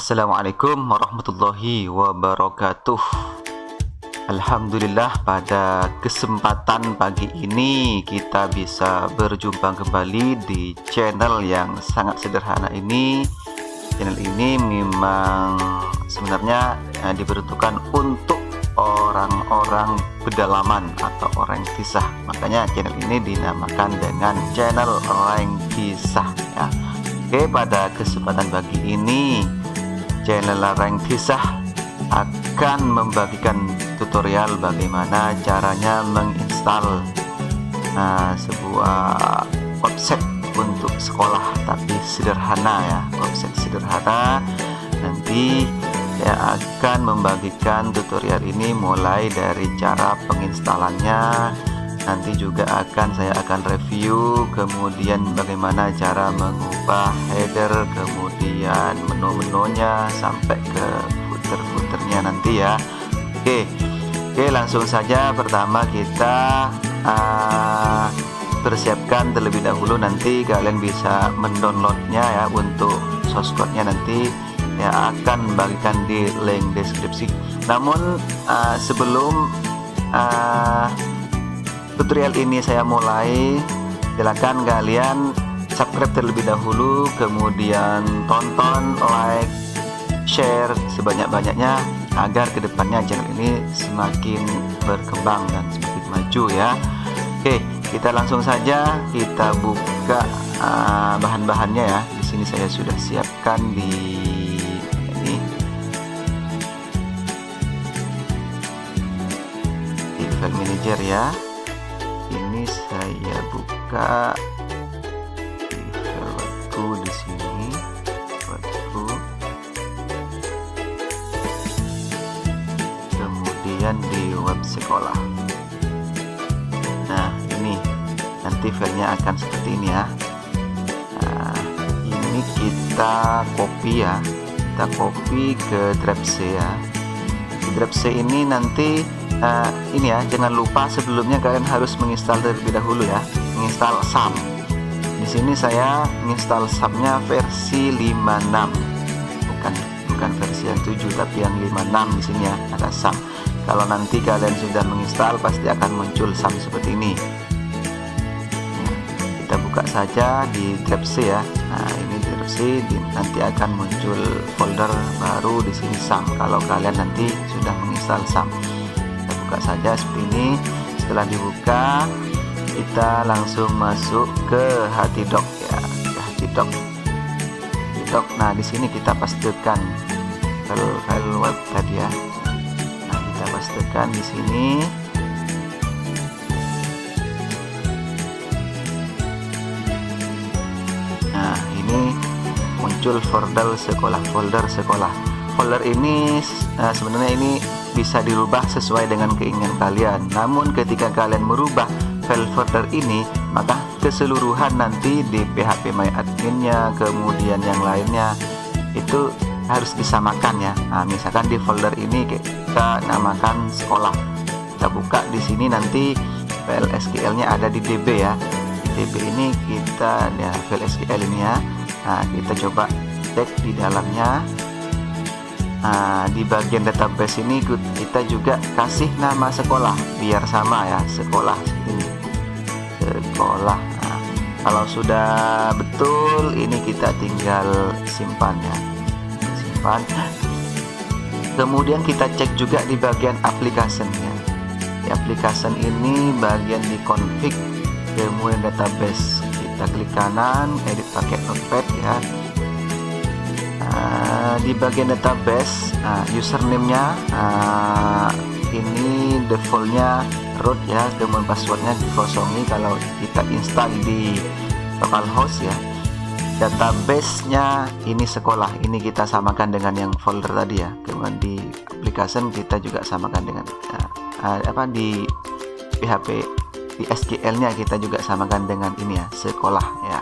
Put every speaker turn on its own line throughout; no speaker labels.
Assalamualaikum warahmatullahi wabarakatuh. Alhamdulillah, pada kesempatan pagi ini kita bisa berjumpa kembali di channel yang sangat sederhana ini. Channel ini memang sebenarnya diperuntukkan untuk orang-orang pedalaman atau orang kisah. Makanya channel ini dinamakan dengan channel orang kisah ya. Oke, pada kesempatan pagi ini channel Lareng Kisah akan membagikan tutorial bagaimana caranya menginstal sebuah website untuk sekolah, tapi sederhana ya, website sederhana. Nanti saya akan membagikan tutorial ini mulai dari cara penginstalannya. Nanti juga saya akan review kemudian bagaimana cara mengubah header, kemudian menu-menunya sampai ke footer-footernya nanti ya. Oke, langsung saja. Pertama kita persiapkan terlebih dahulu, nanti kalian bisa mendownloadnya ya untuk source code-nya, nanti ya akan bagikan di link deskripsi. Namun sebelum tutorial ini saya mulai, silakan kalian subscribe terlebih dahulu, kemudian tonton, like, share sebanyak-banyaknya agar kedepannya channel ini semakin berkembang dan semakin maju ya. Oke, kita langsung saja kita buka bahan-bahannya ya. Di sini saya sudah siapkan di file manager ya. Ini saya buka di file webku di sini, webku, kemudian di web sekolah. Nah, ini nanti filenya akan seperti ini ya. Nah, ini kita copy ya, kita copy ke drive C ya. Di drive C ini nanti ini ya, jangan lupa sebelumnya kalian harus menginstal terlebih dahulu ya, menginstal SAM. Di sini saya menginstal SAM-nya versi 56, bukan versi yang 7 tapi yang 56. Di sini ya ada SAM. Kalau nanti kalian sudah menginstal pasti akan muncul SAM seperti ini. Kita buka saja di drive C ya. Nah, ini drive C, nanti akan muncul folder baru di sini SAM kalau kalian nanti sudah menginstal SAM. Saja seperti ini. Setelah dibuka, kita langsung masuk ke Hatidoc ya, ke Hatidoc. Nah, di sini kita pastikan file web tadi ya. Nah, kita pastikan di sini. Nah, ini muncul folder sekolah. Folder ini sebenarnya ini bisa dirubah sesuai dengan keinginan kalian. Namun ketika kalian merubah file folder ini, maka keseluruhan nanti di PHP My Admin-nya kemudian yang lainnya itu harus disamakan ya. Nah, misalkan di folder ini kita namakan sekolah. Kita buka di sini, nanti file SQL-nya ada di DB ya. Di DB ini kita ya, file SQL ini ya. Nah, kita coba cek di dalamnya. Nah, di bagian database ini kita juga kasih nama sekolah biar sama ya, sekolah ini, sekolah. Nah, kalau sudah betul, ini kita tinggal simpan ya, simpan. Kemudian kita cek juga di bagian application-nya. Di application ini bagian di config, kemudian database, kita klik kanan, edit pakai notepad ya. Di bagian database, username-nya ini defaultnya root ya, kemudian passwordnya dikosongi kalau kita install di localhost ya. Database-nya ini sekolah, ini kita samakan dengan yang folder tadi ya. Kemudian di application kita juga samakan dengan di PHP, di SQL-nya kita juga samakan dengan ini ya, sekolah ya.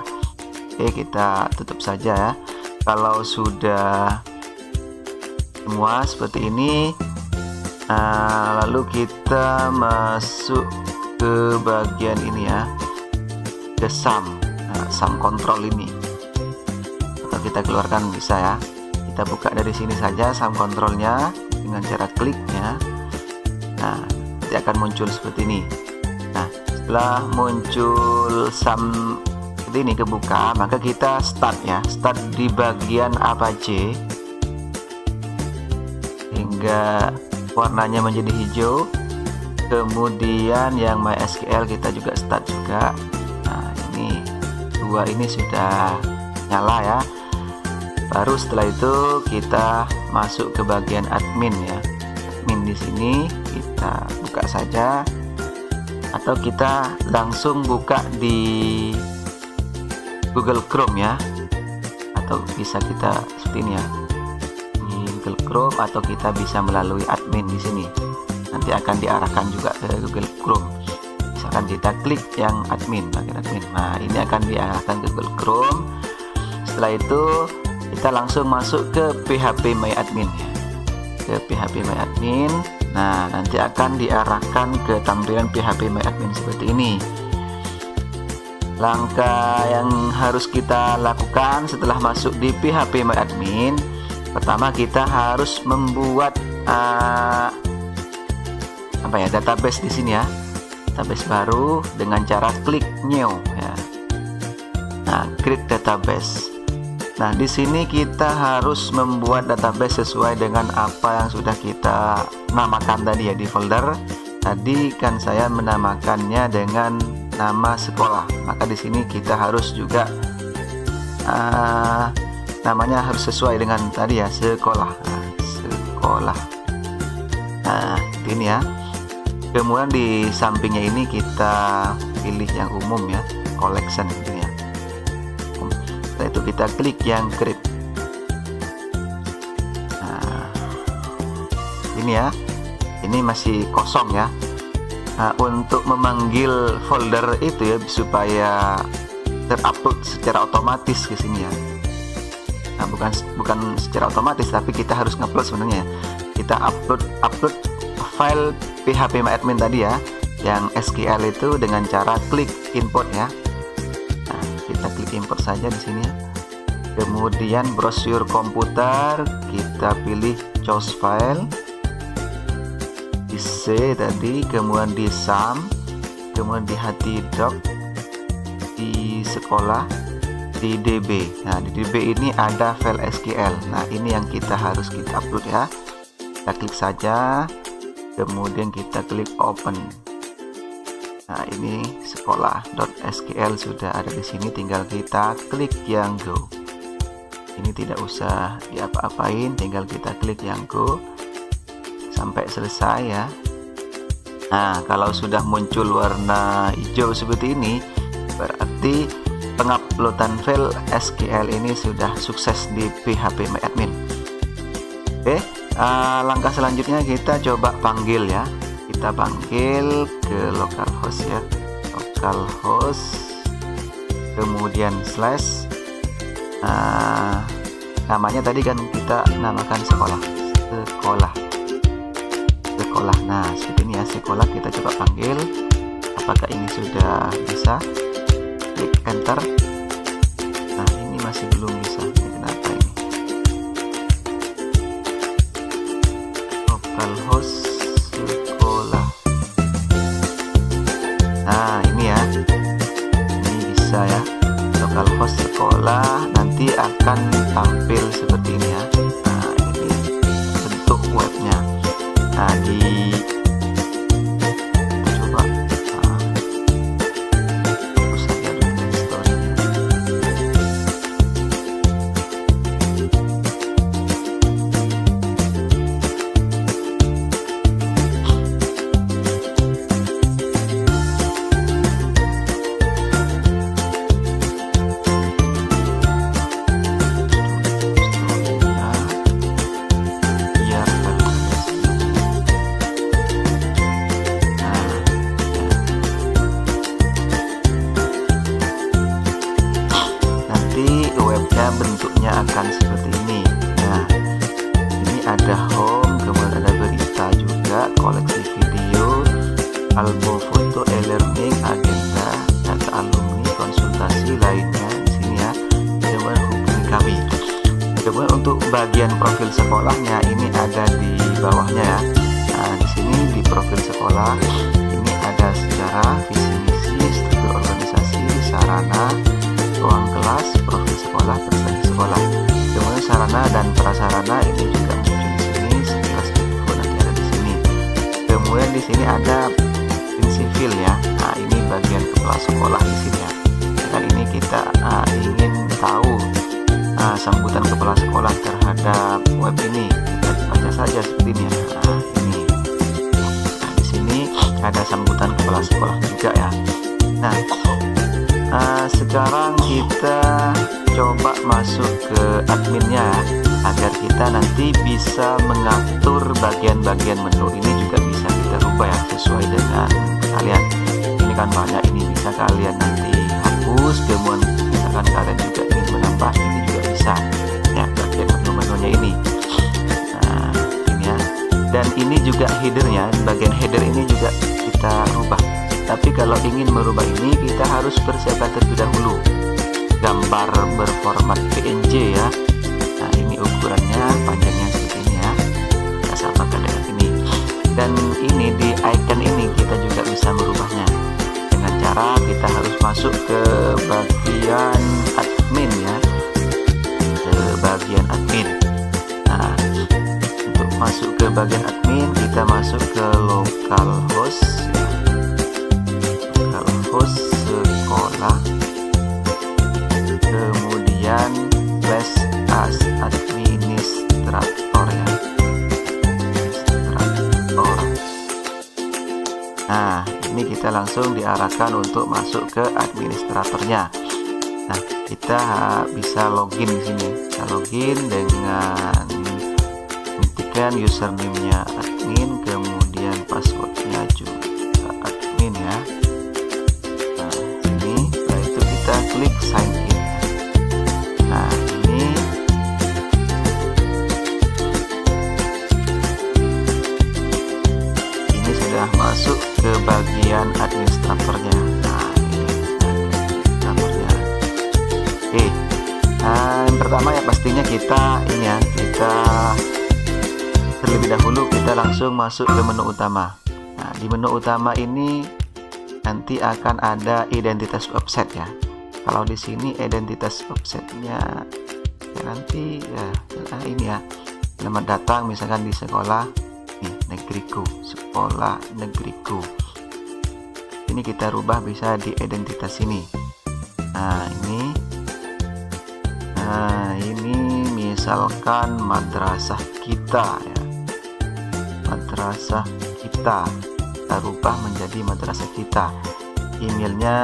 Oke, kita tutup saja ya. Kalau sudah semua seperti ini, lalu kita masuk ke bagian ini ya, ke SAM control ini. Atau kita keluarkan bisa ya. Kita buka dari sini saja SAM kontrolnya dengan cara kliknya. Nah, nanti akan muncul seperti ini. Nah, setelah muncul SAM seperti ini kebuka, maka kita start ya, start di bagian Apache hingga warnanya menjadi hijau. Kemudian yang MySQL kita juga start juga. Nah, ini dua ini sudah nyala ya. Baru setelah itu kita masuk ke bagian admin ya. Admin di sini kita buka saja, atau kita langsung buka di Google Chrome ya, atau bisa kita seperti ini ya, di Google Chrome, atau kita bisa melalui admin di sini. Nanti akan diarahkan juga ke Google Chrome. Misalkan kita klik yang admin, bagian admin. Nah, ini akan diarahkan ke Google Chrome. Setelah itu kita langsung masuk ke PHP My Admin ya. Ke PHP My Admin. Nah, nanti akan diarahkan ke tampilan PHP My Admin seperti ini. Langkah yang harus kita lakukan setelah masuk di PHP My Admin, pertama kita harus membuat database di sini ya. Database baru dengan cara klik new ya. Nah, create database. Nah, di sini kita harus membuat database sesuai dengan apa yang sudah kita namakan tadi ya di folder. Tadi kan saya menamakannya dengan nama sekolah. Maka di sini kita harus juga namanya harus sesuai dengan tadi ya, sekolah. Nah, sekolah. Nah, ini ya. Kemudian di sampingnya ini kita pilih yang umum ya, collection gitu ya. Setelah itu kita klik yang create. Nah, ini ya, ini masih kosong ya. Nah, untuk memanggil folder itu ya supaya terupload secara otomatis ke sini ya. Nah, bukan secara otomatis, tapi kita harus ngupload sebenarnya. Kita upload file PHP My Admin tadi ya, yang SQL itu dengan cara klik import ya. Nah, kita klik import saja di sini ya. Kemudian browse komputer, kita pilih choose file di C tadi, kemudian di SAM, kemudian di htdoc, di sekolah, di DB. Nah, di DB ini ada file SQL. Nah, ini yang kita harus upload ya. Kita klik saja, kemudian kita klik open. Nah, ini sekolah.sql sudah ada di sini, tinggal kita klik yang go. Ini tidak usah diapa-apain, tinggal kita klik yang go sampai selesai ya. Nah, kalau sudah muncul warna hijau seperti ini, berarti penguploadan file SQL ini sudah sukses di PHP My Admin. Oke, langkah selanjutnya kita coba panggil ya. Kita panggil ke localhost ya, localhost, kemudian slash. Namanya tadi kan kita namakan sekolah. Nah, seperti ini ya, sekolah. Kita coba panggil. Apakah ini sudah bisa? Klik enter. Nah, ini masih belum bisa. Ini kenapa ini? Localhost sekolah. Nah, ini ya. Ini bisa ya. Localhost sekolah, nanti akan tampil seperti ini ya. Nah, ini bentuk webnya. Nah, coba hapus saja dulu historinya. Bentuknya akan seperti ini. Nah, ini ada home, kemudian ada berita juga, koleksi video, album foto, e-learning, agenda, data alumni, konsultasi lainnya di sini ya. Kemudian hubungi kami. Kemudian untuk bagian profil sekolahnya ini ada di bawahnya ya. Nah, di sini di profil sekolah ini ada sejarah, visi misi, struktur organisasi, sarana, ruang kelas, profil sekolah, prestasi sekolah. Kemudian sarana dan prasarana ini juga muncul di sini, sekilas info nanti ada di sini. Kemudian di sini ada prinsipil ya. Nah, ini bagian kepala sekolah di sini ya. Dan ini kita ingin tahu sambutan kepala sekolah terhadap web ini, kita baca saja seperti ini ya. Nah, ini. Nah, di sini ada sambutan kepala sekolah juga ya. Nah, sekarang kita coba masuk ke adminnya agar kita nanti bisa mengatur bagian-bagian menu ini, juga bisa kita rubah ya sesuai dengan kalian. Ini kan banyak, ini bisa kalian nanti hapus, kemudian misalkan kalian juga ingin menambah, ini juga bisa ya bagian menu-menunya ini. Nah, ini ya. Dan ini juga headernya, bagian header ini juga kita rubah. Tapi kalau ingin merubah ini, kita harus persiapkan terlebih dahulu gambar berformat PNG ya. Nah, ini ukurannya, panjangnya seperti ini ya, kita samakan dengan ini. Dan ini di icon ini kita juga bisa merubahnya dengan cara kita harus masuk ke bagian admin ya, ke bagian admin. Nah, untuk masuk ke bagian admin, kita masuk ke localhost ya. Localhost sekolah, kemudian slash as administrator ya, administrator. Nah, ini kita langsung diarahkan untuk masuk ke administratornya. Nah, kita bisa login di sini. Kita login dengan mengetikkan username-nya admin, kemudian passwordnya juga admin ya. Nah, ini setelah itu kita klik sign in. Nah, ini sudah masuk ke bagian administratornya. Nah, ini administratornya. Oke. Yang pertama ya pastinya kita ini ya, kita terlebih dahulu kita langsung masuk ke menu utama. Nah, di menu utama ini nanti akan ada identitas website ya. Kalau di sini identitas websitenya ya nanti ya ini ya, selamat datang misalkan di sekolah nih, negeriku, sekolah negeriku. Ini kita rubah bisa di identitas ini. Nah, ini misalkan madrasah kita ya, madrasah kita rubah menjadi madrasah kita. Emailnya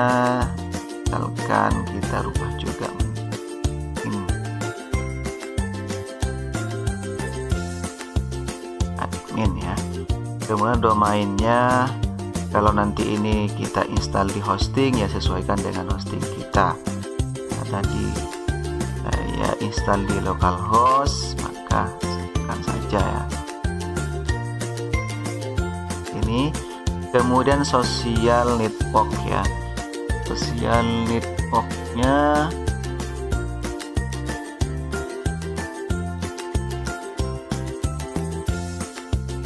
misalkan kita rubah juga ini admin ya. Kemudian domainnya, kalau nanti ini kita install di hosting ya sesuaikan dengan hosting kita. Nah, tadi saya install di localhost, maka silakan saja ya. Ini kemudian social network ya. Social networknya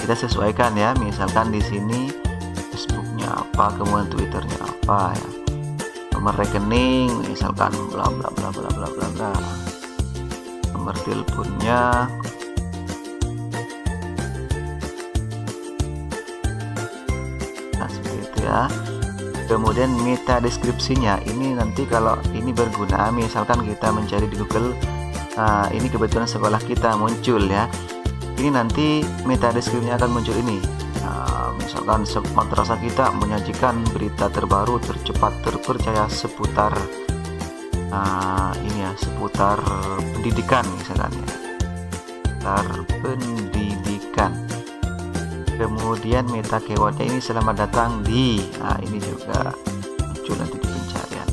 kita sesuaikan ya, misalkan di sini Facebooknya apa, kemudian Twitternya apa ya, nomor rekening misalkan bla bla bla bla bla bla bla, nomor teleponnya. Nah, seperti itu ya. Kemudian meta deskripsinya ini nanti kalau ini berguna, misalkan kita mencari di Google, ini kebetulan sekolah kita muncul ya. Ini nanti meta deskripsinya akan muncul ini. Misalkan madrasah kita menyajikan berita terbaru, tercepat, terpercaya seputar ini ya, seputar pendidikan misalkan ya, seputar pendidikan. Kemudian meta keywordnya ini selamat datang di, ini juga muncul nanti di pencarian.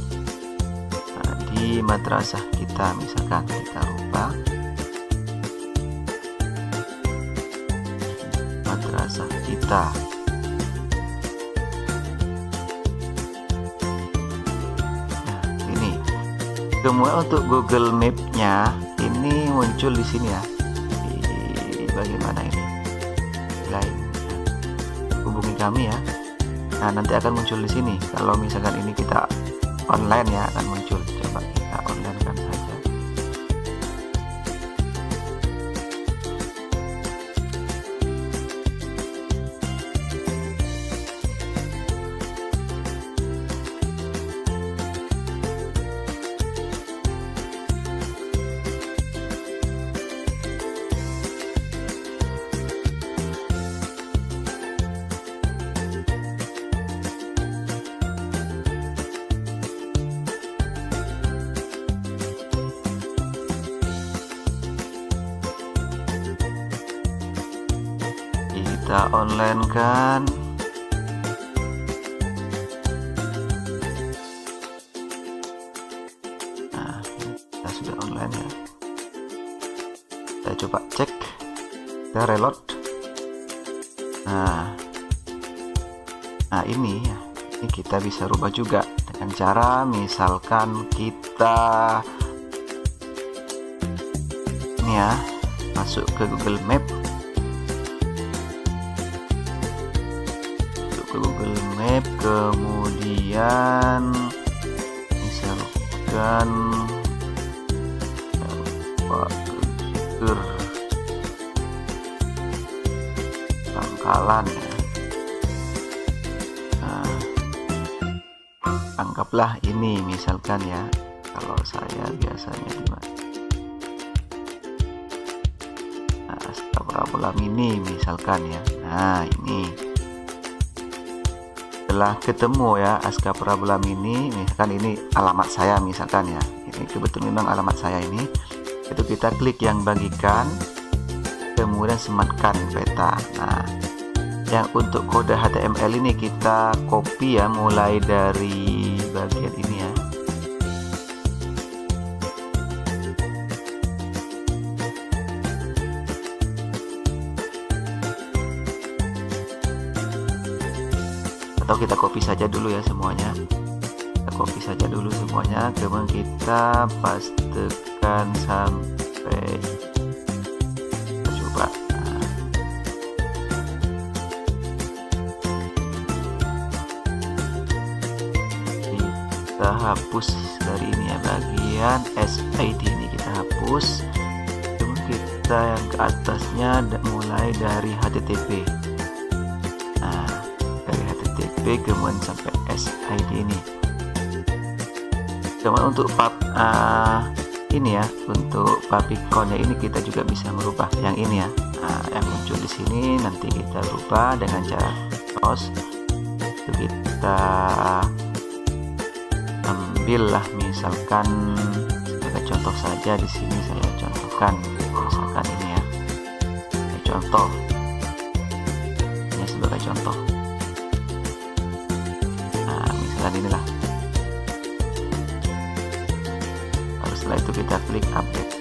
Di madrasah kita misalkan kita rubah madrasah kita. Nah, ini kemudian untuk Google Map-nya ini muncul di sini ya, di bagian mana ini, lain hubungi kami ya. Nah, nanti akan muncul di sini. Kalau misalkan ini kita online ya, akan muncul. Coba kita online kan saja. Kita online kan. Nah, kita sudah online ya. Kita coba cek, kita reload. Nah ini kita bisa rubah juga dengan cara misalkan kita ini ya, masuk ke Google Map. Kemudian misalkan Bangkalan ya. Nah, anggaplah ini misalkan ya, kalau saya biasanya gimana, parabola mini misalkan ya. Nah, ini setelah ketemu ya Aska Parabola Mini, misalkan ini alamat saya misalkan ya, ini kebetulan memang alamat saya ini, itu kita klik yang bagikan, kemudian sematkan peta. Nah, yang untuk kode HTML ini kita copy ya, mulai dari bagian ini ya. Atau kita copy saja dulu ya semuanya, kita copy saja dulu semuanya, kemudian kita pastekan sampai, kita coba. Kita hapus dari ini ya, bagian SID ini kita hapus, kemudian kita yang ke atasnya mulai dari HTTP. Kemudian sampai SID ini. Kemudian untuk ini ya, untuk Papikonnya ini kita juga bisa merubah yang ini ya. Nah, yang muncul di sini nanti kita rubah dengan cara close. Kita ambillah misalkan sebagai contoh saja, di sini saya contohkan misalkan ini ya. Contoh. Ini sebagai contoh. Inilah. Lalu setelah itu kita klik update.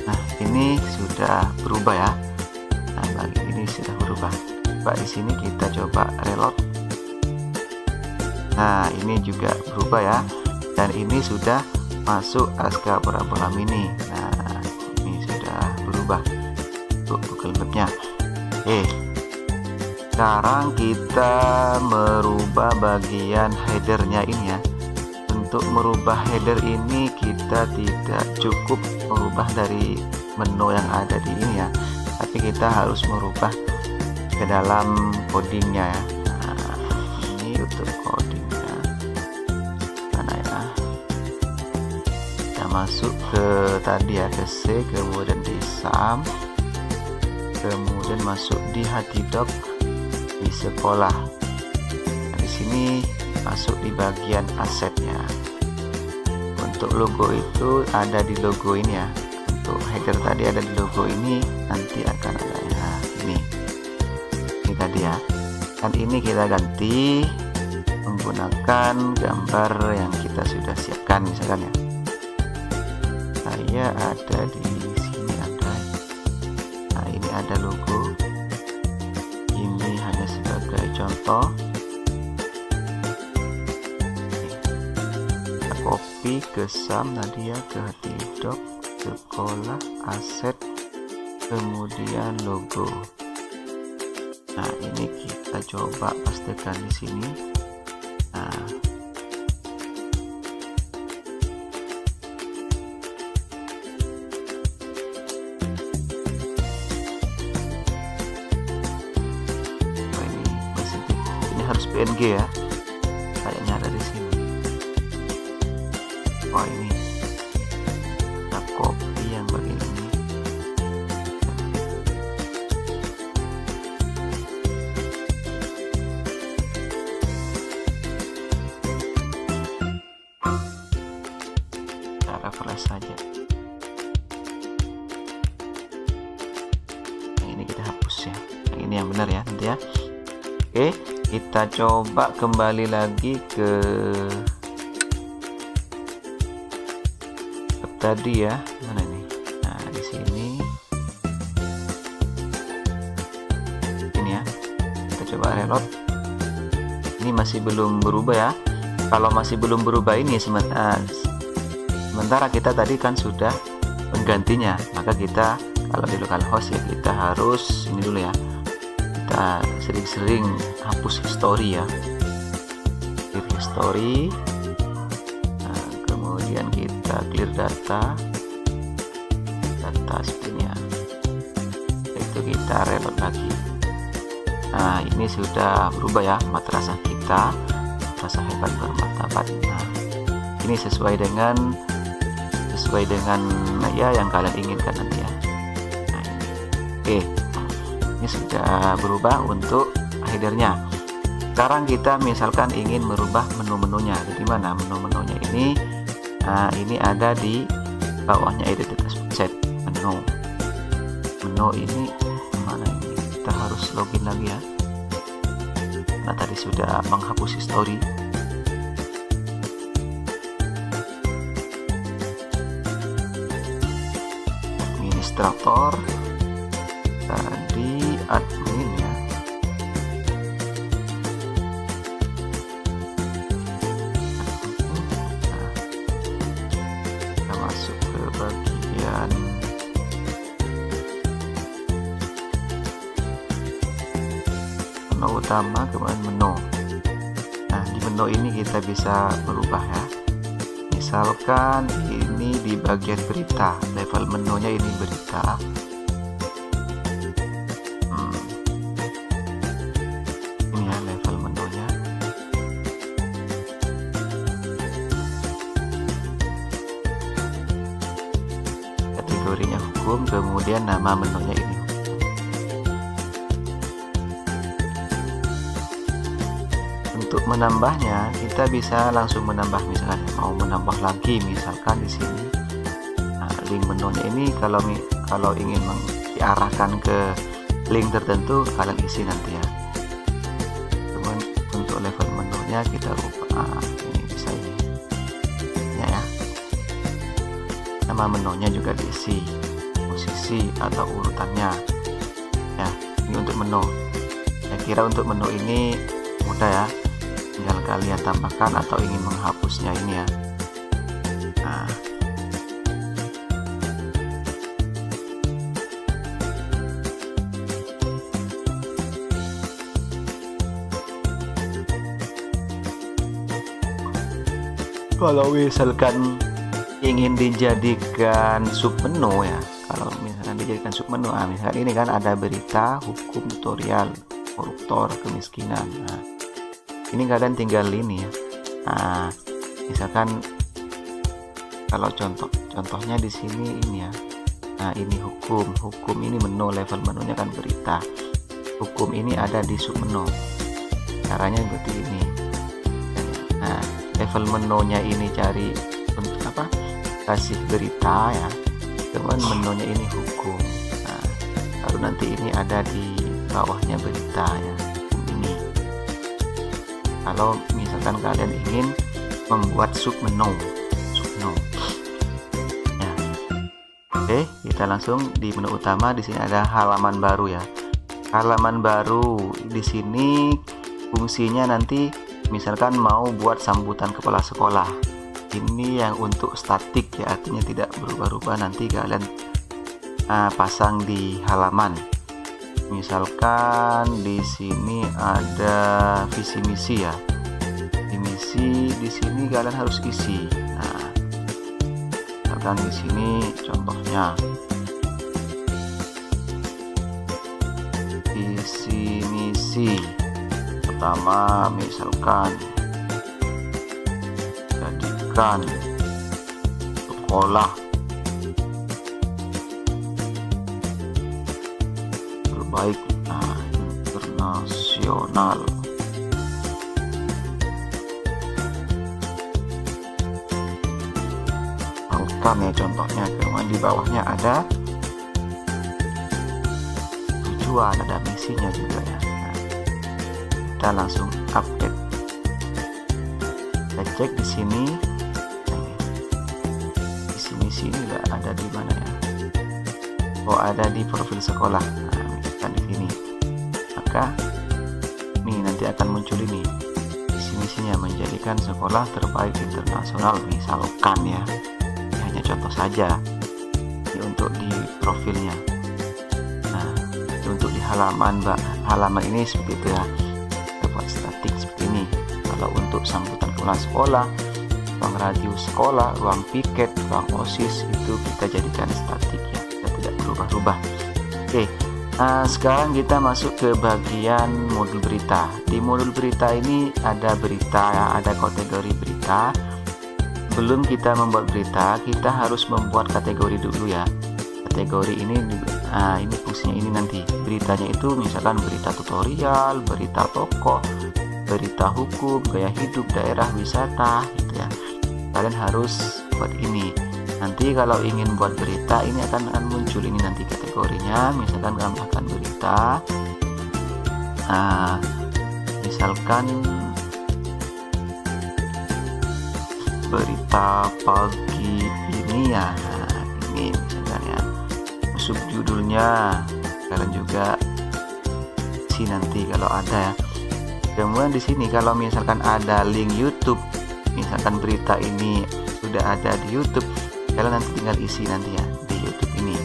Nah, ini sudah berubah ya. Nah, bagian ini sudah berubah. Coba di sini kita coba reload. Nah, ini juga berubah ya. Dan ini sudah masuk Aska Parabola Mini. Nah, ini sudah berubah untuk Google Map-nya. Sekarang kita merubah bagian headernya ini ya. Untuk merubah header ini kita tidak cukup merubah dari menu yang ada di ini ya, tapi kita harus merubah ke dalam codingnya ya. Nah, ini untuk codingnya mana ya, kita masuk ke tadi ya, ke C, kemudian di sum, kemudian masuk di Hatidoc di sekolah. Nah, di sini masuk di bagian asetnya. Untuk logo itu ada di logo ini ya. Untuk header tadi ada di logo ini, nanti akan ada ya, ini tadi ya. Dan ini kita ganti menggunakan gambar yang kita sudah siapkan misalkan ya. Saya ada di sini ada. Nah, ini ada logo. Sebagai contoh, kita copy lagi ke SAM Nadia, ke Hatidoc, sekolah, aset, kemudian logo. Nah, ini kita coba pastikan di sini. Nah, harus PNG ya, kayaknya ada di sini. Oh, ini kita copy yang bagian ini. Kita refresh saja. Yang ini kita hapus ya, yang ini yang benar ya nanti ya. Oke, kita coba kembali lagi ke tadi ya, mana ini? Nah, di sini ini ya, kita coba reload. Ini masih belum berubah ya. Kalau masih belum berubah ini sementara kita tadi kan sudah menggantinya, maka kita kalau di localhost ya kita harus ini dulu ya, kita sering-sering hapus history ya, clear history. Nah, kemudian kita clear data spinnya, itu kita reload lagi. Nah, ini sudah berubah ya madrasah kita, madrasah hebat bermartabat. Nah, ini sesuai dengan ya yang kalian inginkan nanti ya. Nah, oke, ini sudah berubah untuk headernya. Sekarang kita misalkan ingin merubah menu-menunya. Jadi mana menu-menunya ini? Nah, ini ada di bawahnya identitas set menu. Menu ini mana ini? Kita harus login lagi ya. Nah, tadi sudah menghapus history. Administrator tadi admin ya. Nah, kita masuk ke bagian menu utama, kemudian menu. Nah, di menu ini kita bisa berubah ya. Misalkan ini di bagian berita, level menunya ini berita. Ini ya level menunya. Kategorinya hukum, kemudian nama menunya ini. Untuk menambahnya kita bisa langsung menambah, misalkan mau menambah lagi misalkan di sini. Nah, link menunya ini kalau ingin diarahkan ke link tertentu kalian isi nanti ya. Kemudian untuk level menunya kita ubah, ini bisa ini ya. Nama menunya juga diisi, posisi atau urutannya ya. Ini untuk menu. Saya kira untuk menu ini mudah ya, tinggal kalian tambahkan atau ingin menghapusnya ini ya. Nah, kalau misalkan ingin dijadikan submenu ya, kalau misalkan dijadikan submenu, misalkan ini kan ada berita, hukum, tutorial, koruptor, kemiskinan. Nah, ini kalian tinggal ini ya. Nah, misalkan kalau contohnya di sini ini ya. Nah, ini hukum ini menu, level menunya kan berita. Hukum ini ada di submenu. Caranya seperti ini. Nah, level menunya ini cari untuk apa? Kasih berita ya. Kemudian menunya ini hukum. Nah, baru nanti ini ada di bawahnya berita ya. Kalau misalkan kalian ingin membuat submenu ya. Oke, kita langsung di menu utama. Di sini ada halaman baru ya. Halaman baru di sini fungsinya nanti misalkan mau buat sambutan kepala sekolah, ini yang untuk statik ya, artinya tidak berubah-ubah. Nanti kalian pasang di halaman. Misalkan di sini ada visi misi ya. Misi di sini kalian harus isi. Nah, misalkan di sini contohnya visi misi pertama, misalkan jadikan sekolah terbaik internasional. Ya contohnya, kemudian di bawahnya ada tujuan, ada misinya juga ya. Nah, kita langsung update. Kita cek di sini. Misi ini nggak ada di mana ya? Oh, ada di profil sekolah. Nah, misalkan di sini. Maka ini nanti akan muncul ini. Misinya menjadikan sekolah terbaik internasional, misalkan ya. Contoh saja ini untuk di profilnya. Nah, untuk di halaman ini seperti itu ya, buat statik seperti ini. Kalau untuk sambutan pulang sekolah, ruang radio sekolah, ruang piket, ruang OSIS, itu kita jadikan statik ya, kita tidak berubah-ubah. Oke, sekarang kita masuk ke bagian modul berita. Di modul berita ini ada berita ya, ada kategori berita. Sebelum kita membuat berita, kita harus membuat kategori dulu ya. Kategori ini ini fungsinya ini nanti. Beritanya itu misalkan berita tutorial, berita tokoh, berita hukum, gaya hidup, daerah wisata gitu ya. Kalian harus buat ini. Nanti kalau ingin buat berita, ini akan muncul ini nanti kategorinya. Misalkan tambahkan berita. Misalkan berita pagi ini ya, ini misalkan ya, subjudulnya kalian juga isi nanti kalau ada ya. Kemudian di sini kalau misalkan ada link YouTube, misalkan berita ini sudah ada di YouTube, kalian nanti tinggal isi nanti ya di YouTube ini.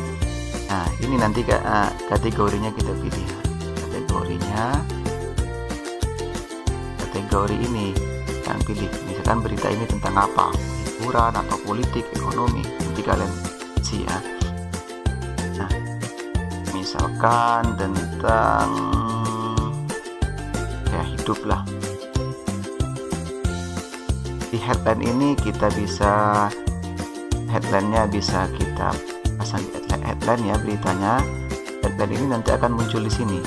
Nah, ini nanti kategorinya kita pilih. Kategori ini kalian pilih, misalkan berita ini tentang apa, hiburan atau politik, ekonomi, nanti kalian isi ya. Nah, misalkan tentang ya hidup lah. Di headline ini kita bisa, headline-nya bisa kita pasang di headline ya, beritanya. Headline ini nanti akan muncul di sini.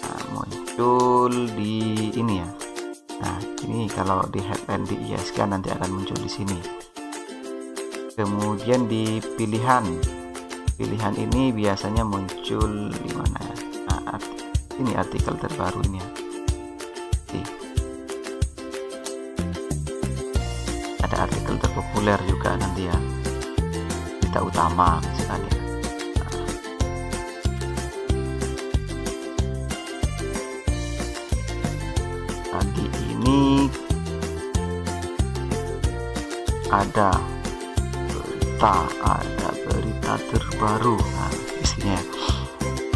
Nah, muncul di ini ya. Nah, ini kalau di headline dihiaskan nanti akan muncul di sini. Kemudian di pilihan ini biasanya muncul di mana ya? Nah, ini artikel terbaru ini ya. Ada artikel terpopuler juga nanti ya. Berita utama misalnya. Ini ada berita terbaru. Nah, isinya.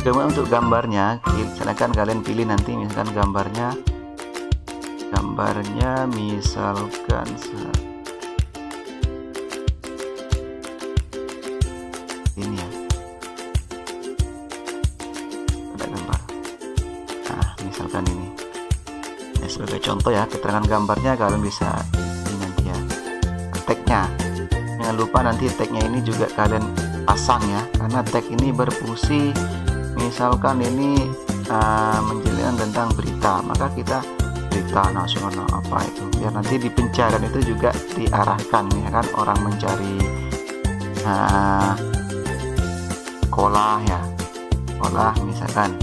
Kemudian untuk gambarnya, silakan kalian pilih nanti, misalkan gambarnya misalkan ini ya. Ada gambar. Nah, misalkan ini. Sebagai contoh ya, keterangan gambarnya kalian bisa ini nanti ya, tagnya. Jangan lupa nanti tagnya ini juga kalian pasang ya, karena tag ini berfungsi misalkan ini menjelaskan tentang berita, maka kita berita nasional apa itu, biar nanti di pencarian itu juga diarahkan ya kan, orang mencari sekolah ya, sekolah misalkan,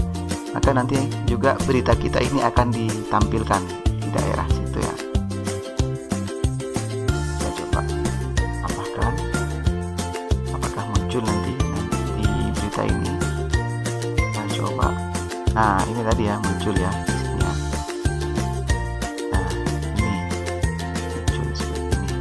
maka nanti juga berita kita ini akan ditampilkan di daerah situ ya. Kita coba tambahkan, apakah muncul nanti di berita ini. Kita coba. Nah, ini tadi ya muncul ya di sini ya. Nah, ini muncul seperti ini.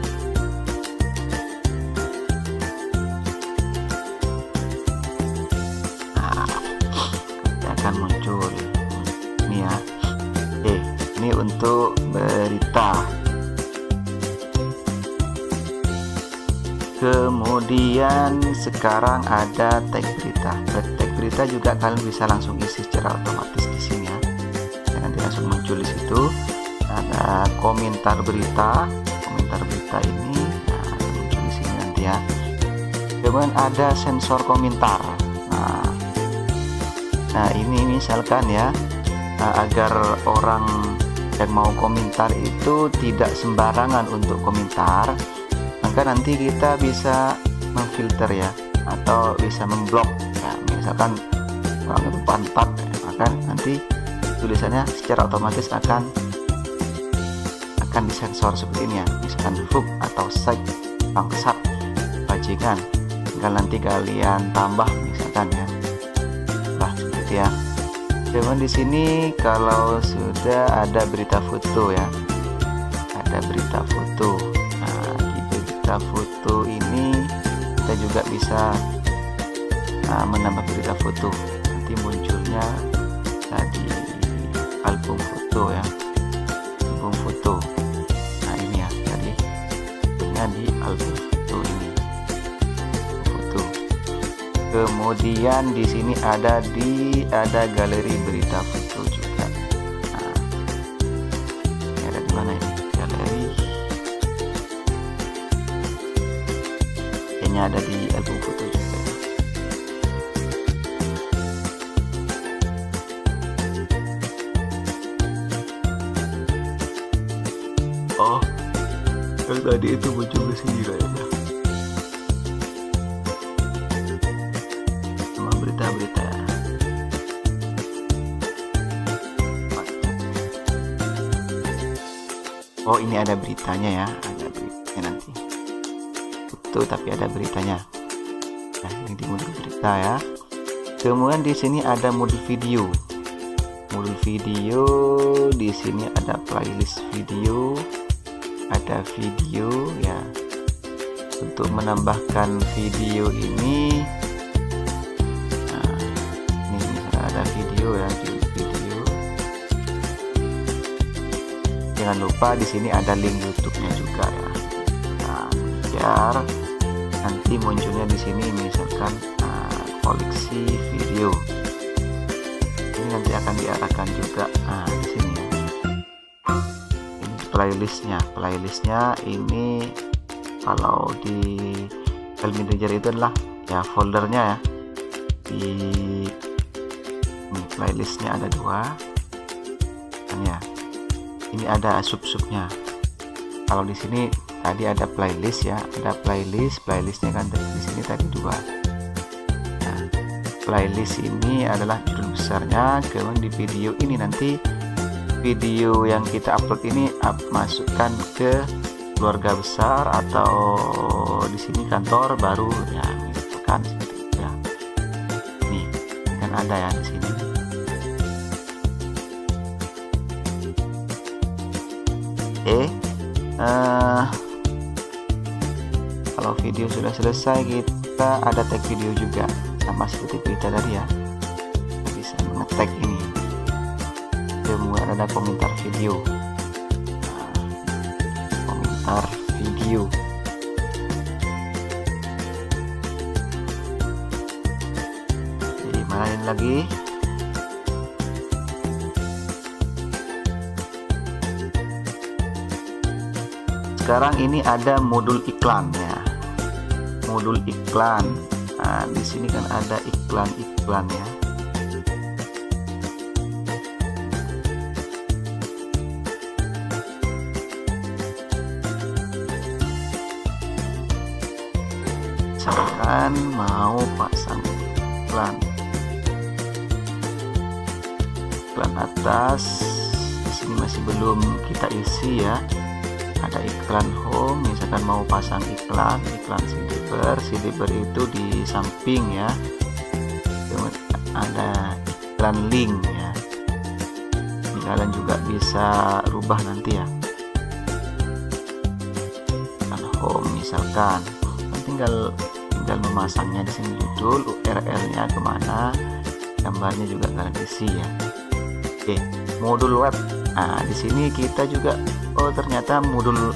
ini untuk berita. Kemudian sekarang ada tag berita. Tag berita juga kalian bisa langsung isi secara otomatis di sini ya. Nanti langsung muncul di situ. Ada komentar berita. Komentar berita ini muncul di sini nanti ya. Kemudian ada sensor komentar. Nah ini misalkan ya, agar orang yang mau komentar itu tidak sembarangan untuk komentar, maka nanti kita bisa memfilter ya, atau bisa memblok ya. Misalkan orang itu pantat ya, maka nanti tulisannya secara otomatis akan disensor seperti ini ya. Misalkan fuck atau sek, bangsat, bajingan, tinggal nanti kalian tambah misalkan ya. Nah seperti ya. Cuman di sini kalau sudah ada berita foto ya, ada berita foto. Nah di berita foto ini kita juga bisa menambah berita foto. Nanti munculnya di album foto ya, album foto. Nah ini ya, tadi munculnya di album foto ini, foto. Kemudian di sini ada galeri berita foto juga. Nah, ini ada di mana ini? Galeri. Kayaknya ada di album foto juga. Oh, yang tadi itu muncul ke sini kayaknya. Berita-berita ya. Oh ini ada beritanya ya, ada beritanya nanti. Betul, tapi ada beritanya. Nah ini di modul berita ya. Kemudian di sini ada modul video. Modul video di sini ada playlist video, ada video ya. Untuk menambahkan video ini. Ada video ya, video. Jangan lupa di sini ada link YouTube-nya juga ya. Nah, biar nanti munculnya di sini misalkan koleksi video. Ini nanti akan diarahkan juga di sini ya. Ini playlistnya ini kalau di file manager itu adalah ya foldernya ya. Di playlistnya ada 2 kan ya. Ini ada sub-subnya. Kalau di sini tadi ada playlist ya, ada playlistnya kan di sini tadi 2. Nah, playlist ini adalah judul besarnya. Kemudian di video ini nanti video yang kita upload ini masukkan ke keluarga besar atau di sini kantor baru ya, gitu kan seperti itu ya. Ini kan ada ya di sini. Kalau video sudah selesai, kita ada tag video juga sama seperti berita tadi ya, bisa nge-tag ini. Kemudian ada komentar video. Komentar video. Jadi mana ini lagi? Sekarang ini ada modul iklan ya, modul iklan. Nah, di sini kan ada iklan ya. Misalkan mau pasang iklan atas, di sini masih belum kita isi ya. Ada iklan home, misalkan mau pasang iklan CD-bar itu di samping ya. Kemudian ada iklan link ya. Ini kalian juga bisa rubah nanti ya. Iklan home misalkan, tinggal memasangnya di sini, judul, URL-nya kemana, gambarnya juga kalian isi ya. Oke, modul web. Nah, di sini kita juga, oh ternyata modul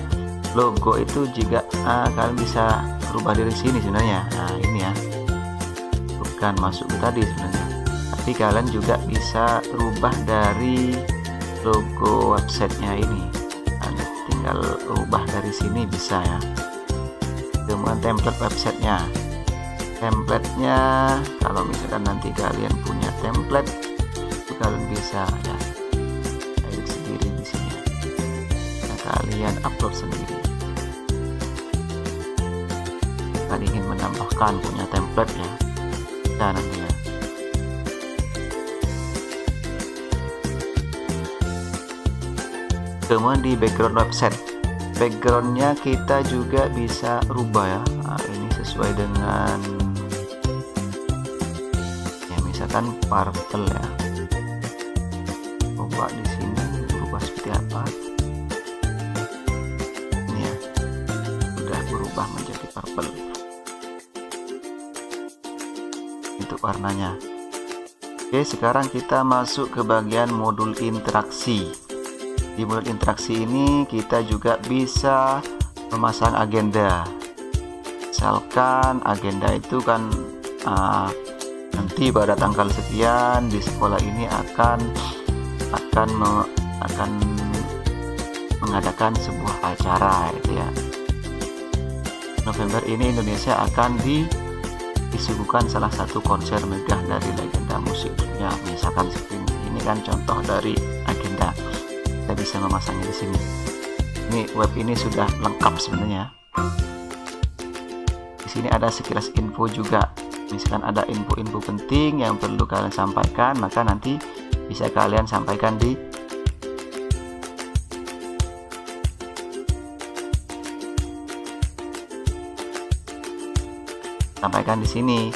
logo itu juga kalian bisa rubah dari sini sebenarnya. Nah, ini ya, bukan masuk ke tadi sebenarnya, tapi kalian juga bisa rubah dari logo websitenya ini. Kalian tinggal rubah dari sini bisa ya. Kemudian template websitenya, kalau misalkan nanti kalian punya template itu kalian bisa ya edit sendiri di sini. Nah, kalian upload sendiri. Kalian ingin menambahkan punya template ya, bisa nanti ya. Kemudian di background website, backgroundnya kita juga bisa rubah ya. Nah, ini sesuai dengan ya, misalkan purple ya. Coba di sini berubah seperti apa? Ini ya, sudah berubah menjadi purple untuk warnanya. Oke, sekarang kita masuk ke bagian modul interaksi. Di modul interaksi ini kita juga bisa memasang agenda. Misalkan agenda itu kan nanti pada tanggal sekian di sekolah ini akan mengadakan sebuah acara itu ya. November ini Indonesia akan disuguhkan salah satu konser megah dari legenda musik dunia. Misalkan seperti ini kan contoh dari agenda. Kita bisa memasangnya di sini. Ini web ini sudah lengkap sebenarnya. Di sini ada sekilas info juga. Misalkan ada info-info penting yang perlu kalian sampaikan, maka nanti bisa kalian sampaikan di sini.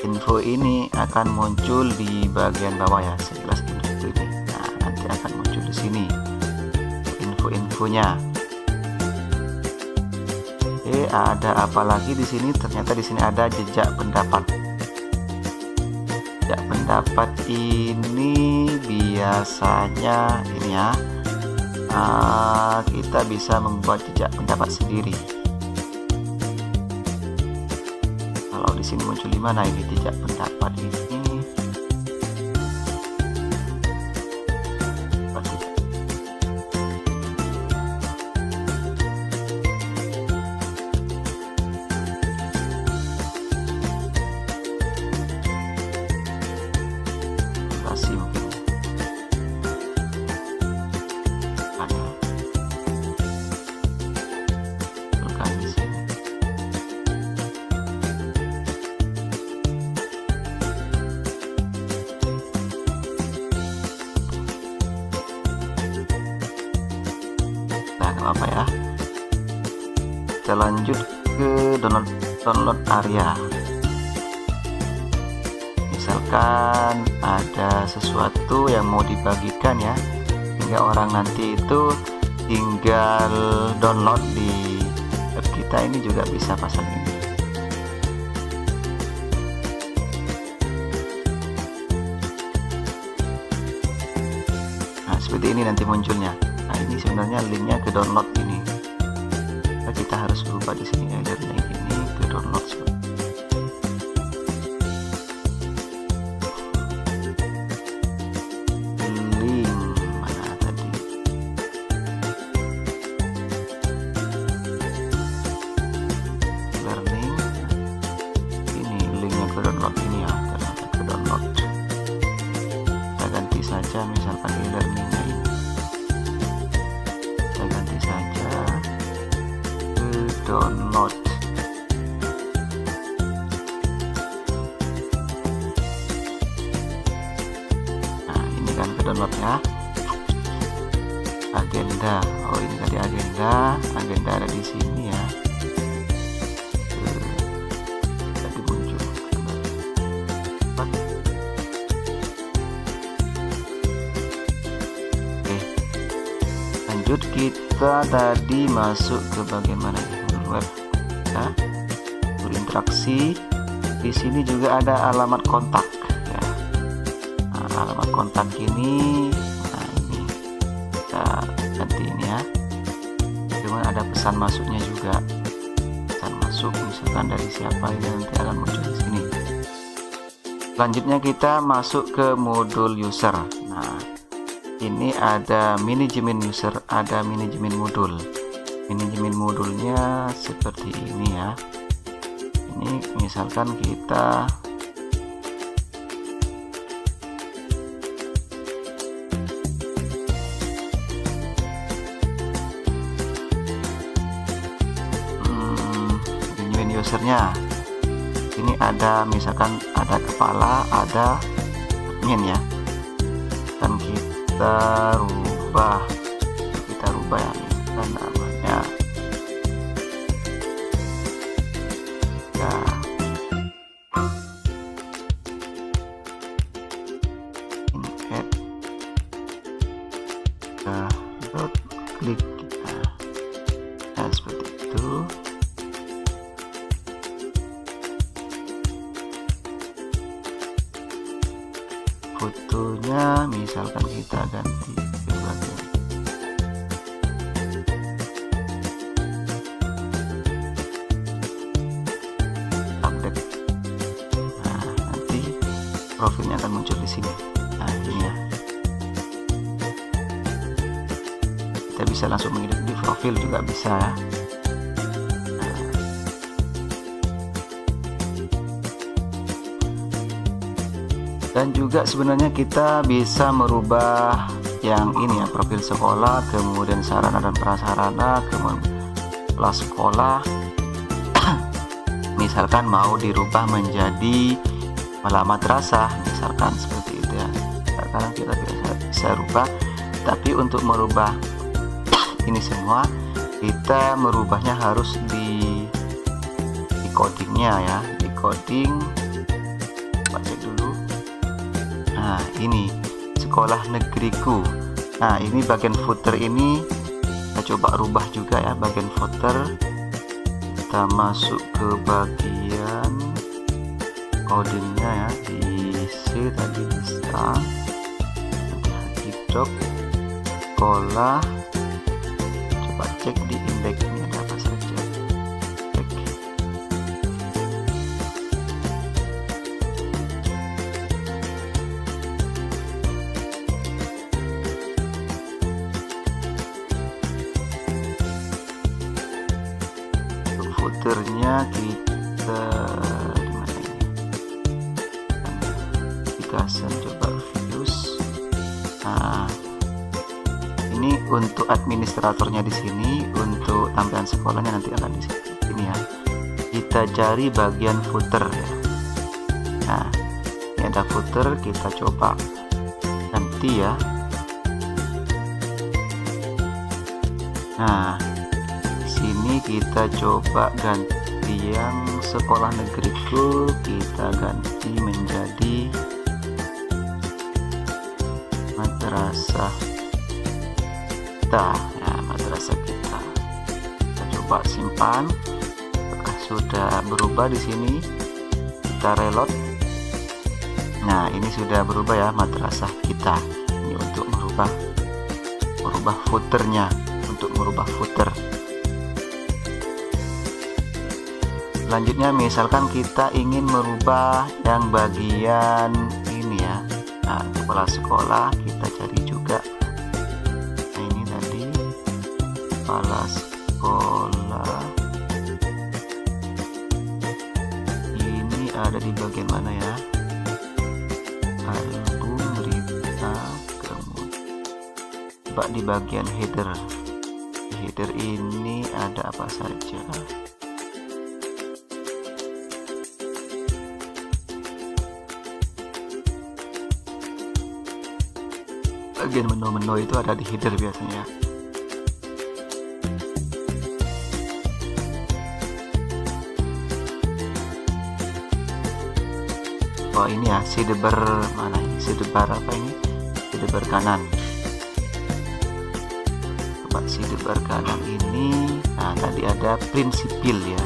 Info ini akan muncul di bagian bawah ya, sekilas info ini. Nah, nanti akan muncul di sini info-infonya. Oke, ada apa lagi di sini? Ternyata di sini ada jejak pendapat. Jejak pendapat ini biasanya ini ya, kita bisa membuat jejak pendapat sendiri. Kalau di sini muncul di mana ini jejak pendapat ini? Mungkin bukan di sini. Nah, apa ya, kita lanjut ke download area. Misalkan ada sesuatu yang mau dibagikan ya, hingga orang nanti itu tinggal download di web kita, ini juga bisa pasang ini. Nah, seperti ini nanti munculnya. Nah, ini sebenarnya linknya ke download ini. Nah, kita harus berubah di sini ya, dari link ini ke download. Misalkan e-learningnya ini saya ganti saja ke download. Nah, ini kan ke download ya. Agenda, oh ini tadi agenda ada di sini ya. Tadi muncul. Lanjut, kita tadi masuk ke bagian mana ya, web ya, berinteraksi. Di sini juga ada alamat kontak ya. Nah, alamat kontak ini, nah ini kita ganti ini ya. Cuman ada pesan masuknya juga, pesan masuk misalkan dari siapa ini nanti akan muncul di sini. Selanjutnya kita masuk ke modul user. Nah, ini ada manajemen user, ada manajemen modul. Manajemen modulnya seperti ini ya. Ini misalkan kita usernya ini ada, misalkan ada kepala, ada admin ya, dan kita rubah ya, misalkan namanya ya, ini add dot klik kita, nah seperti itu. Fotonya misalkan kita ganti ke bagian update. Nah, nanti profilnya akan muncul di sini. Nah, ini ya. Kita bisa langsung mengedit di profil juga bisa ya. Dan juga sebenarnya kita bisa merubah yang ini ya, profil sekolah, kemudian sarana dan prasarana, kemudian kelas sekolah. Misalkan mau dirubah menjadi madrasah, misalkan seperti itu ya. Sekarang kita bisa rubah, tapi untuk merubah ini semua kita merubahnya harus di codingnya ya, di coding. Cek dulu. Nah, ini sekolah negeriku. Nah, ini bagian footer ini kita coba rubah juga ya, bagian footer. Kita masuk ke bagian codingnya ya, di C tadi bisa, nanti drop sekolah. Coba cek di indeks ini ada apa saja. Cek. Footernya kita dimana ini, aplikasi coba views. Nah, ini untuk administratornya di sini, untuk tampilan sekolahnya nanti akan di sini ya. Kita cari bagian footer ya. Nah, ini ada footer, kita coba ganti ya. Nah, sini kita coba ganti yang sekolah negeriku, kita ganti menjadi madrasah kita. Nah, madrasah kita coba simpan. Apakah sudah berubah di sini? Kita reload. Nah, ini sudah berubah ya, madrasah kita. Ini untuk merubah footernya, untuk merubah footer. Selanjutnya misalkan kita ingin merubah yang bagian ini ya. Nah, kepala sekolah kita cari juga. Nah, ini tadi kepala sekolah. Ini ada di bagian mana ya? Album berita, kemudian coba di bagian header. Di header ini ada apa saja? Bagian menu-menu itu ada di header biasanya. Oh, ini ya, sidebar mana ini? Sidebar apa ini? Sidebar kanan. Coba sidebar kanan ini. Nah, tadi ada prinsipil ya.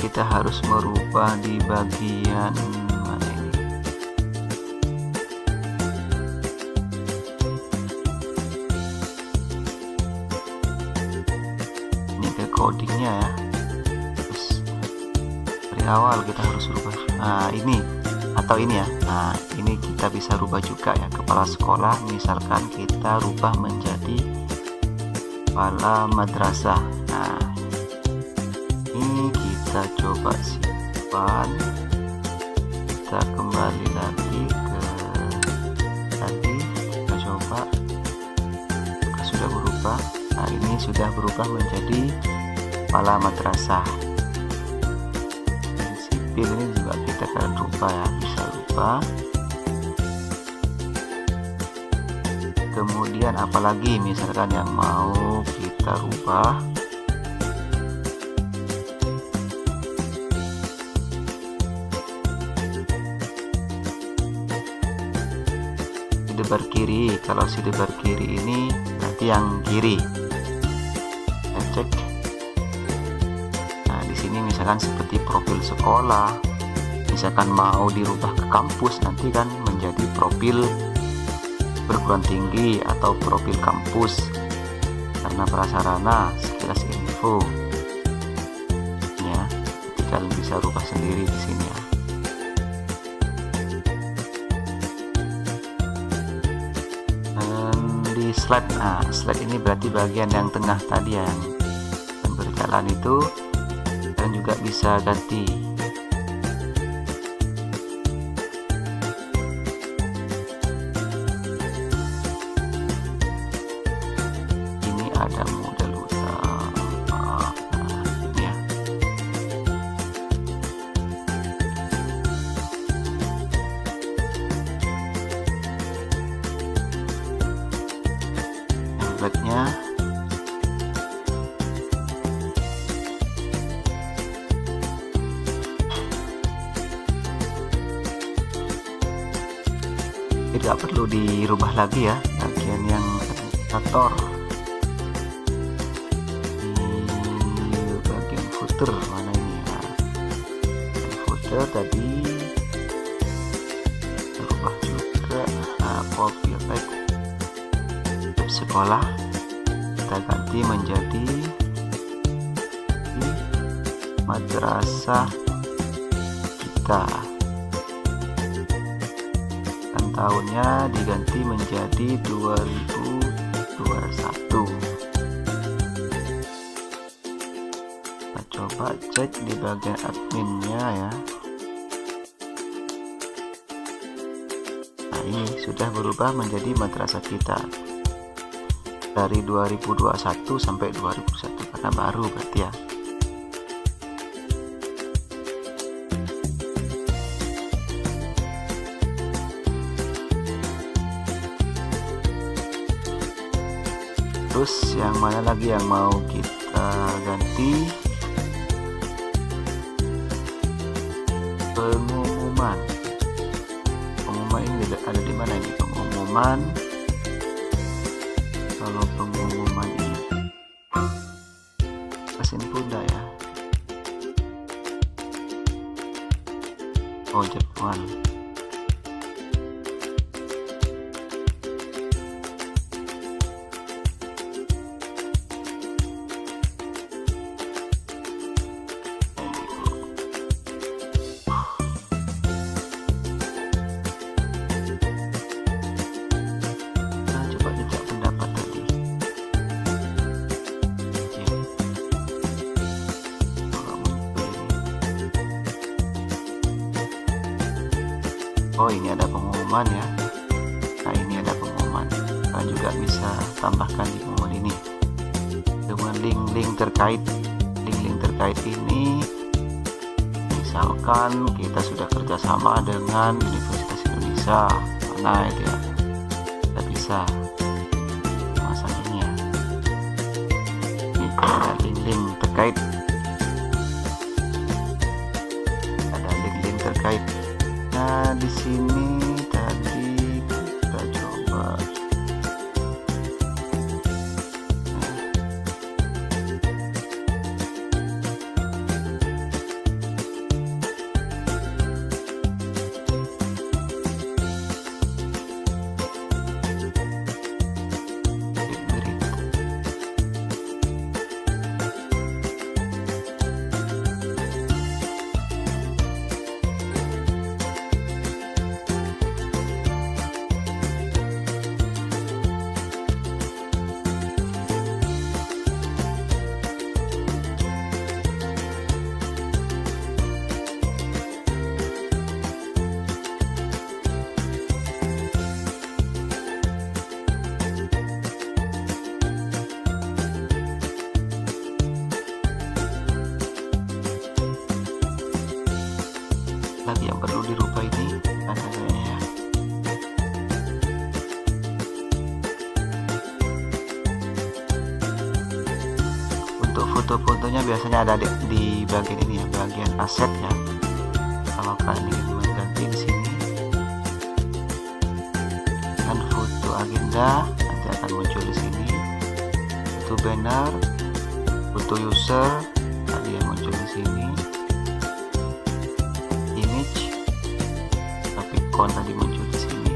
kita harus merubah di bagian mana ini? Ini ke codingnya ya. Terus dari awal kita harus rubah. Nah ini atau ini ya. Nah ini kita bisa rubah juga ya. Kepala sekolah misalkan kita rubah menjadi kepala madrasah. Nah ini kita coba simpan, kita kembali lagi ke tadi, kita coba sudah berubah. Nah ini sudah berubah menjadi kepala madrasah. Sipil ini juga kita akan rubah ya, bisa rubah. Kemudian apalagi misalkan yang mau kita rubah, sidebar kiri. Kalau sidebar kiri ini berarti yang kiri. Kita cek. Nah di sini misalkan seperti profil sekolah, misalkan mau dirubah ke kampus, nanti kan menjadi profil perguruan tinggi atau profil kampus, karena prasarana sekilas info ya. Jadi kalian bisa rubah sendiri di sini ya. Dan di slide, nah slide ini berarti bagian yang tengah tadi yang berjalan itu, dan juga bisa ganti. Ada model utama, ini ya. Template-nya tidak perlu dirubah lagi ya, bagian yang administrator. Mana ini ya, footer tadi berubah juga. Nah, profil sekolah kita ganti menjadi madrasah kita, dan tahunnya diganti menjadi 2021. Coba cek di bagian adminnya ya. Nah ini sudah berubah menjadi madrasah kita dari 2021 sampai 2021, karena baru berarti ya. Terus yang mana lagi yang mau kita ganti? Pengumuman ini ada di mana ini pengumuman? Kalau pengumuman ini mesin kuda ya. Oh Jepang. Oh ini ada pengumuman ya. Nah ini ada pengumuman. Kalian juga bisa tambahkan di pengumuman ini dengan link-link terkait. Link-link terkait ini, misalkan kita sudah kerjasama dengan Universitas Indonesia, mana itu ya, kita bisa masang ini ya. Ini ada link-link terkait. Ada link-link terkait. Nah di sini tadi kita coba lagi yang perlu dirubah ini ada kayaknya ya. Untuk foto-fotonya biasanya ada di bagian ini ya, bagian aset ya. Kalau kalian ingin mengganti di sini kan foto agenda nanti akan muncul di sini, foto banner, foto user tadi yang muncul di sini, image grafikon tadi muncul di sini.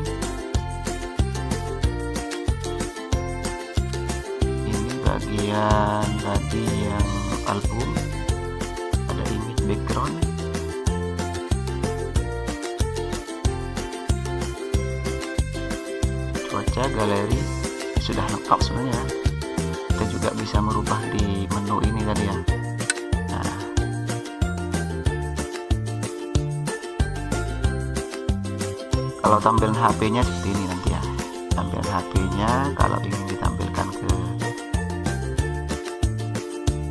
Ini bagian tadi yang album, ada image background. Cuaca, galeri sudah lengkap sebenarnya. Kita juga bisa merubah di menu ini tadi ya. Nah, kalau tampilan HP-nya seperti ini nanti ya. Tampilan HP-nya kalau ingin ditampilkan ke,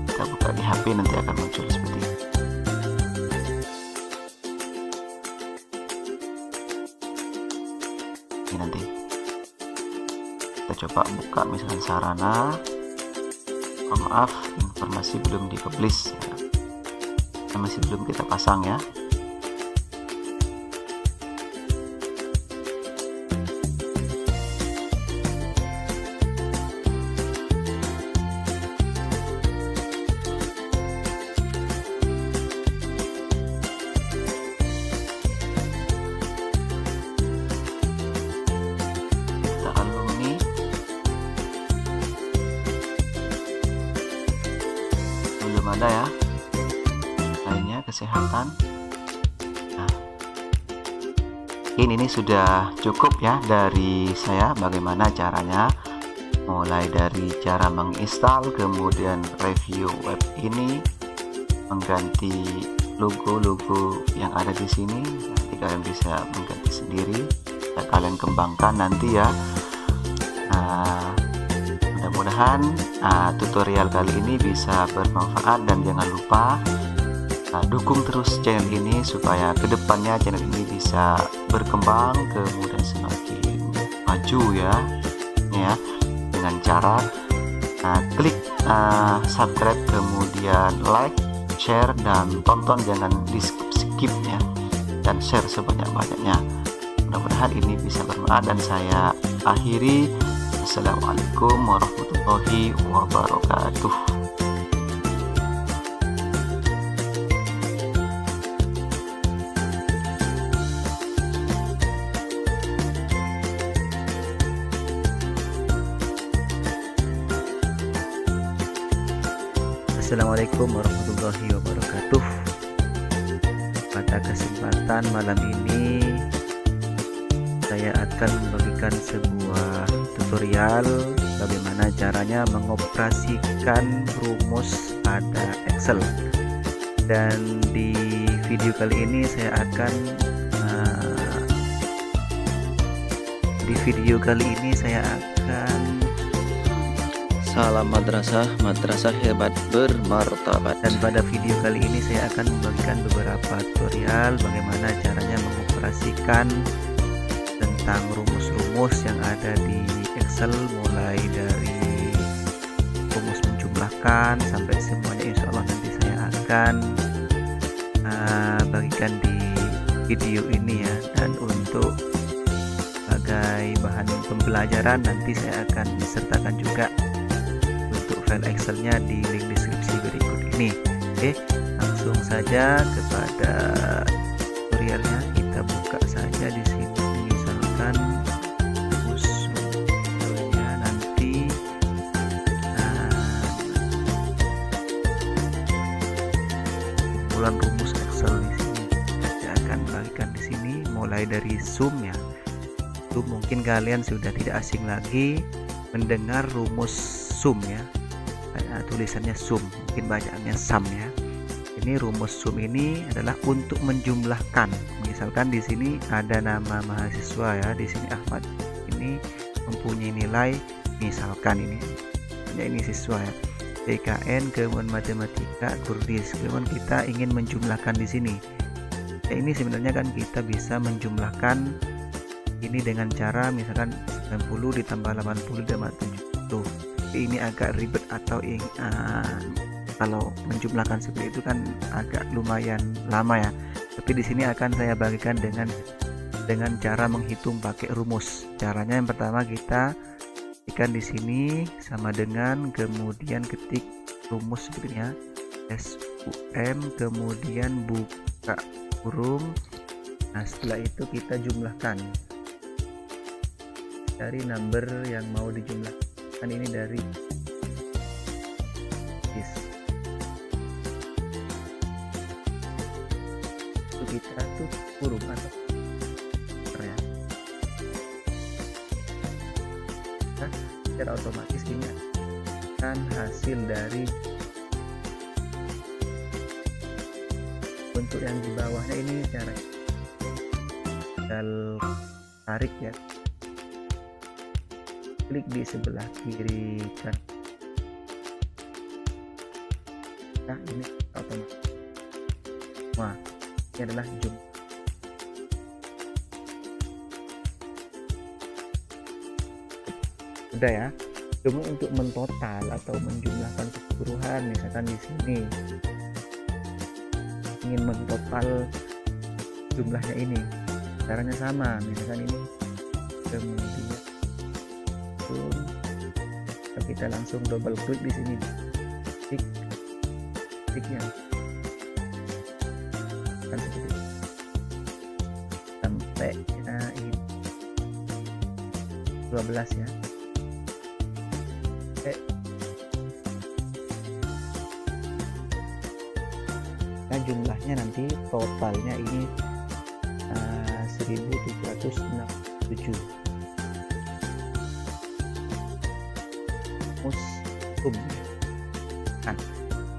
kita buka di HP nanti akan muncul seperti ini. Ini nanti kita coba buka misalnya sarana. Maaf, informasi belum dipublish ya. Masih belum kita pasang ya. Belum ada ya, lainnya kesehatan. Nah, ini sudah cukup ya dari saya bagaimana caranya, mulai dari cara menginstal, kemudian review web ini, mengganti logo-logo yang ada di sini. Nanti kalian bisa mengganti sendiri, ya, kalian kembangkan nanti ya. Mudah-mudahan tutorial kali ini bisa bermanfaat, dan jangan lupa dukung terus channel ini supaya kedepannya channel ini bisa berkembang, kemudian semakin maju ya, dengan cara klik subscribe, kemudian like, share, dan tonton, jangan di skip ya, dan share sebanyak-banyaknya. Mudah-mudahan ini bisa bermanfaat, dan saya akhiri. Assalamualaikum warahmatullahi wabarakatuh.
Assalamualaikum warahmatullahi wabarakatuh. Pada kesempatan malam ini saya akan membagikan sebuah tutorial bagaimana caranya mengoperasikan rumus pada Excel. Dan di video kali ini saya akan
salam madrasah hebat bermartabat.
Dan pada video kali ini saya akan membagikan beberapa tutorial bagaimana caranya mengoperasikan tentang rumus-rumus yang ada di Excel, mulai dari rumus menjumlahkan sampai semuanya. Insya Allah nanti saya akan bagikan di video ini ya. Dan untuk sebagai bahan pembelajaran nanti saya akan sertakan juga untuk file Excelnya di link deskripsi berikut ini. Oke, langsung saja kepada tutorialnya. Kita buka saja di sini. Rumusnya nanti kumpulan rumus Excel di sini saya akan bagikan di sini, mulai dari sum ya. Sum mungkin kalian sudah tidak asing lagi mendengar rumus sum ya. Tulisannya sum, mungkin bacaannya sum ya. Ini rumus sum ini adalah untuk menjumlahkan. Misalkan di sini ada nama mahasiswa ya, di sini Ahmad ini mempunyai nilai, misalkan ini siswa ya, PKN, kemudian matematika, Kurdis, kemudian kita ingin menjumlahkan di sini. Ini sebenarnya kan kita bisa menjumlahkan ini dengan cara misalkan 90 ditambah 80 ditambah 70. Tapi ini agak ribet atau kalau menjumlahkan seperti itu kan agak lumayan lama ya. Tapi di sini akan saya bagikan dengan cara menghitung pakai rumus. Caranya yang pertama kita ketikkan di sini sama dengan, kemudian ketik rumus sepertinya SUM, kemudian buka kurung. Nah, setelah itu kita jumlahkan dari number yang mau dijumlahkan. Ini dari this. Itu kita tuh kurung atau ya. Nah, secara otomatis ini akan hasil dari untuk yang di bawahnya. Ini cara tarik ya, klik di sebelah kiri kan. Nah, ini otomatis. Wah, ini adalah zoom. Udah ya. Cuma untuk mentotal atau menjumlahkan keseluruhan, misalkan di sini ingin mentotal jumlahnya ini, caranya sama. Misalkan ini, kemudian kita langsung double klik di sini, kliknya kan seperti itu. Sampai ini 12 ya. Nah, jumlahnya nanti totalnya ini 1767 sum. Nah,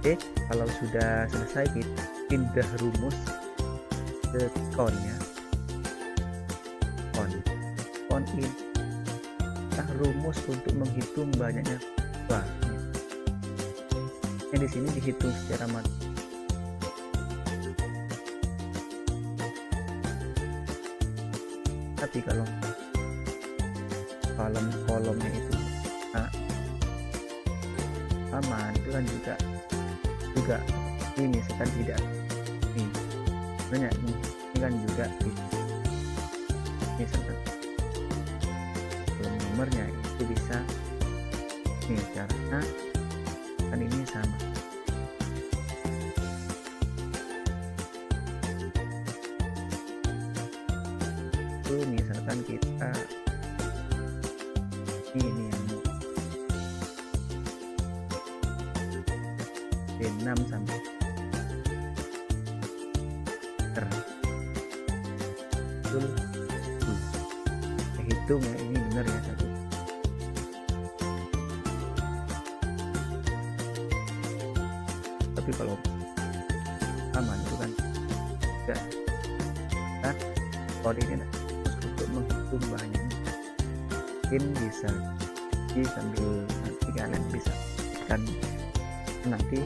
oke, kalau sudah selesai kita pindah rumus ke count-nya. Count ini rumus untuk menghitung banyaknya. Wah, ini di sini dihitung secara manual. Tapi kalau kolomnya itu aman, itu kan juga ini misalkan tidak ini sebenarnya ini kan juga misalkan nomornya itu bisa nih, caranya kan ini sama. Itu misalkan kita ini yang 6 sampai hitung ya, ini benar ya satu. Tapi kalau aman itu kan enggak. Nah, kode ini untuk menghitung banyak mungkin bisa sambil nanti kalian bisa kan nanti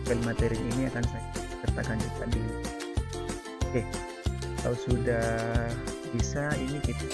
file materi ini akan saya sertakan juga di. Oke, kalau sudah bisa ini kita